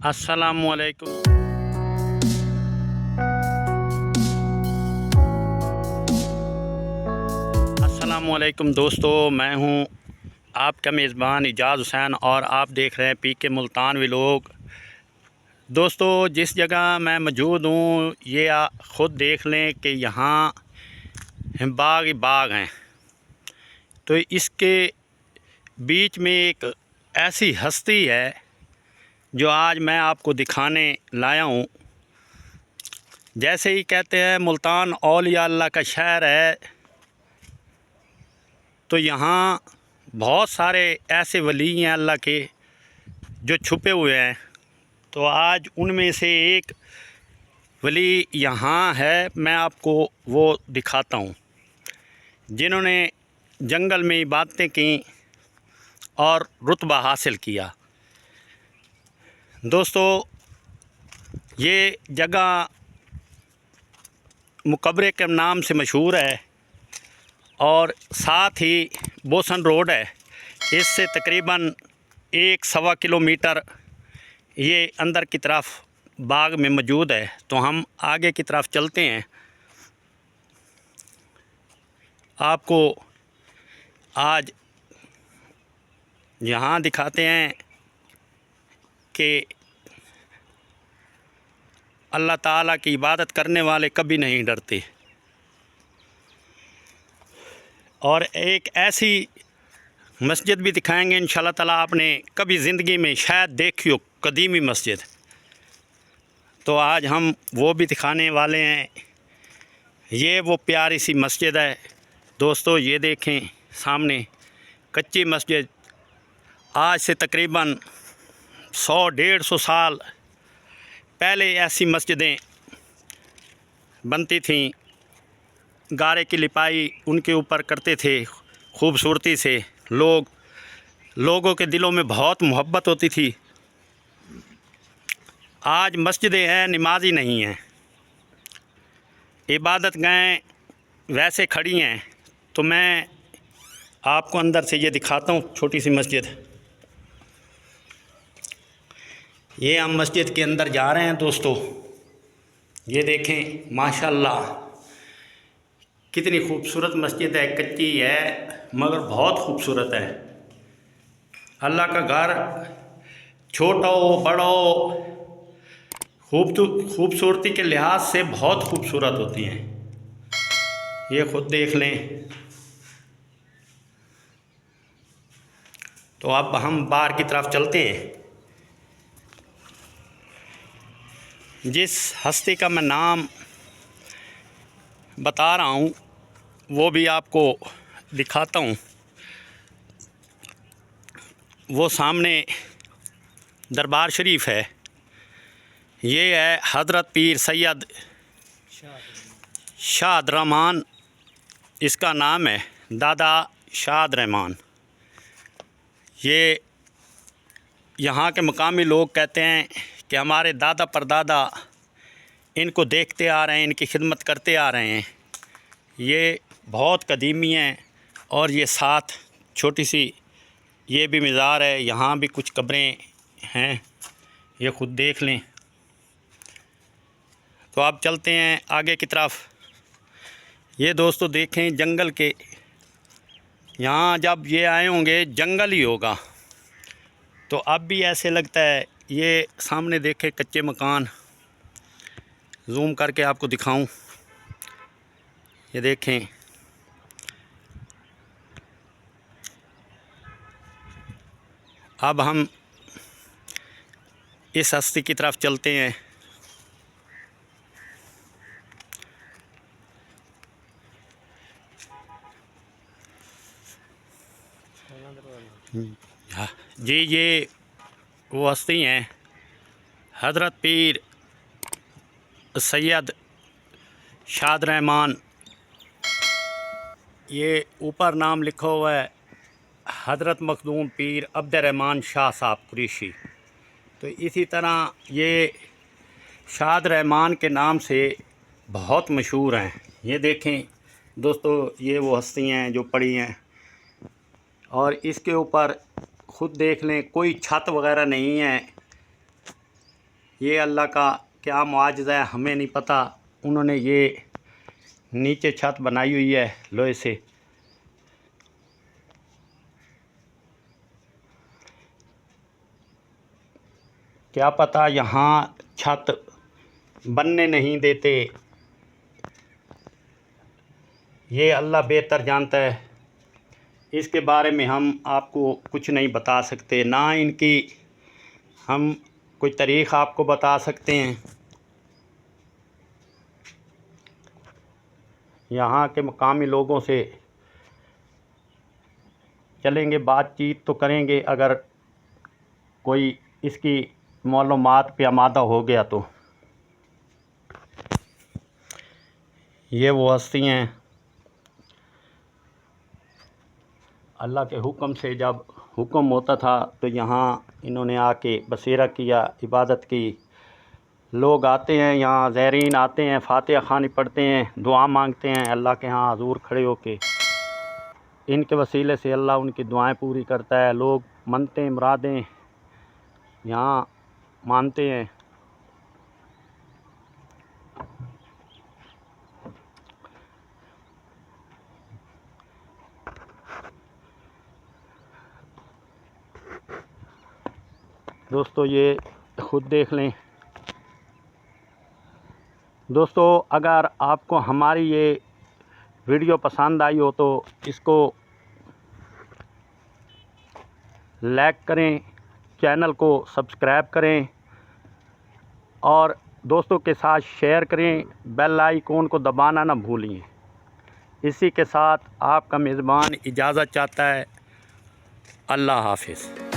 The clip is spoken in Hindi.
अस्सलामुअलैकुम। अस्सलामुअलैकुम दोस्तों, मैं हूं आपका मेज़बान इजाज़ हुसैन और आप देख रहे हैं पीके मुल्तान व्लॉग। दोस्तों, जिस जगह मैं मौजूद हूं ये ख़ुद देख लें कि यहाँ बाग ही बाग हैं। तो इसके बीच में एक ऐसी हस्ती है जो आज मैं आपको दिखाने लाया हूँ। जैसे ही कहते हैं मुल्तान औलिया अल्लाह का शहर है, तो यहाँ बहुत सारे ऐसे वली हैं अल्लाह के जो छुपे हुए हैं। तो आज उनमें से एक वली यहाँ है, मैं आपको वो दिखाता हूँ, जिन्होंने जंगल में इबादतें की और रुतबा हासिल किया। दोस्तों, ये जगह मुकबरे के नाम से मशहूर है और साथ ही बोसन रोड है। इससे तकरीबन 1-1.25 किलोमीटर ये अंदर की तरफ बाग में मौजूद है। तो हम आगे की तरफ चलते हैं, आपको आज यहाँ दिखाते हैं कि अल्लाह ताला की इबादत करने वाले कभी नहीं डरते। और एक ऐसी मस्जिद भी दिखाएंगे इंशाल्लाह ताला, आपने कभी ज़िंदगी में शायद देखी हो, कदीमी मस्जिद। तो आज हम वो भी दिखाने वाले हैं। ये वो प्यारी सी मस्जिद है दोस्तों, ये देखें सामने कच्ची मस्जिद। आज से तकरीबन 100-150 साल पहले ऐसी मस्जिदें बनती थीं। गारे की लिपाई उनके ऊपर करते थे खूबसूरती से। लोगों के दिलों में बहुत मोहब्बत होती थी। आज मस्जिदें हैं, नमाजी नहीं हैं, इबादत गाहें वैसे खड़ी हैं। तो मैं आपको अंदर से ये दिखाता हूँ, छोटी सी मस्जिद। ये हम मस्जिद के अंदर जा रहे हैं दोस्तों। ये देखें माशाल्लाह कितनी खूबसूरत मस्जिद है। कच्ची है मगर बहुत खूबसूरत है। अल्लाह का घर छोटा हो बड़ा हो, खूबसूरती के लिहाज से बहुत खूबसूरत होती हैं। ये ख़ुद देख लें। तो अब हम बाहर की तरफ चलते हैं। जिस हस्ती का मैं नाम बता रहा हूँ वो भी आपको दिखाता हूँ। वो सामने दरबार शरीफ है। ये है हज़रत पीर सैयद शाद रहमान, इसका नाम है दादा शाद रहमान। ये यहाँ के मकामी लोग कहते हैं कि हमारे दादा परदादा इनको देखते आ रहे हैं, इनकी खिदमत करते आ रहे हैं। ये बहुत कदीमी हैं। और ये साथ छोटी सी ये भी मज़ार है, यहाँ भी कुछ कब्रें हैं, ये ख़ुद देख लें। तो आप चलते हैं आगे की तरफ। ये दोस्तों देखें जंगल के, यहाँ जब ये आए होंगे जंगल ही होगा। तो अब भी ऐसे लगता है। ये सामने देखें कच्चे मकान, जूम करके आपको दिखाऊं। ये देखें, अब हम इस हस्ती की तरफ चलते हैं। जी, ये वो हस्ती हैं हज़रत पीर सैयद शाद रहमान। ये ऊपर नाम लिखा हुआ है हज़रत मखदूम पीर अब्द रहमान शाह साहब कुरैशी। तो इसी तरह ये शाद रहमान के नाम से बहुत मशहूर हैं। ये देखें दोस्तों, ये वो हस्ती हैं जो पड़ी हैं। और इसके ऊपर ख़ुद देख लें, कोई छत वगैरह नहीं है। ये अल्लाह का क्या मुआजिज़ा है हमें नहीं पता। उन्होंने ये नीचे छत बनाई हुई है लोहे से। क्या पता यहाँ छत बनने नहीं देते, ये अल्लाह बेहतर जानता है। इसके बारे में हम आपको कुछ नहीं बता सकते, ना इनकी हम कोई तारीख़ आपको बता सकते हैं। यहाँ के मकामी लोगों से चलेंगे, बातचीत तो करेंगे, अगर कोई इसकी मालूमात पे आमादा हो गया तो। ये वो हस्ती हैं, अल्लाह के हुक्म से जब हुक्म होता था तो यहाँ इन्होंने आके बसेरा किया, इबादत की। लोग आते हैं यहाँ, ज़ायरीन आते हैं, फातिहा ख़ानी पढ़ते हैं, दुआ मांगते हैं अल्लाह के यहाँ हज़ूर खड़े होके। इनके वसीले से अल्लाह उनकी दुआएं पूरी करता है। लोग मनते मुरादें यहाँ मानते हैं। दोस्तों ये ख़ुद देख लें। दोस्तों अगर आपको हमारी ये वीडियो पसंद आई हो तो इसको लाइक करें, चैनल को सब्सक्राइब करें और दोस्तों के साथ शेयर करें। बेल आइकॉन को दबाना ना भूलिए। इसी के साथ आपका मेज़बान इजाज़त चाहता है। अल्लाह हाफ़िज़।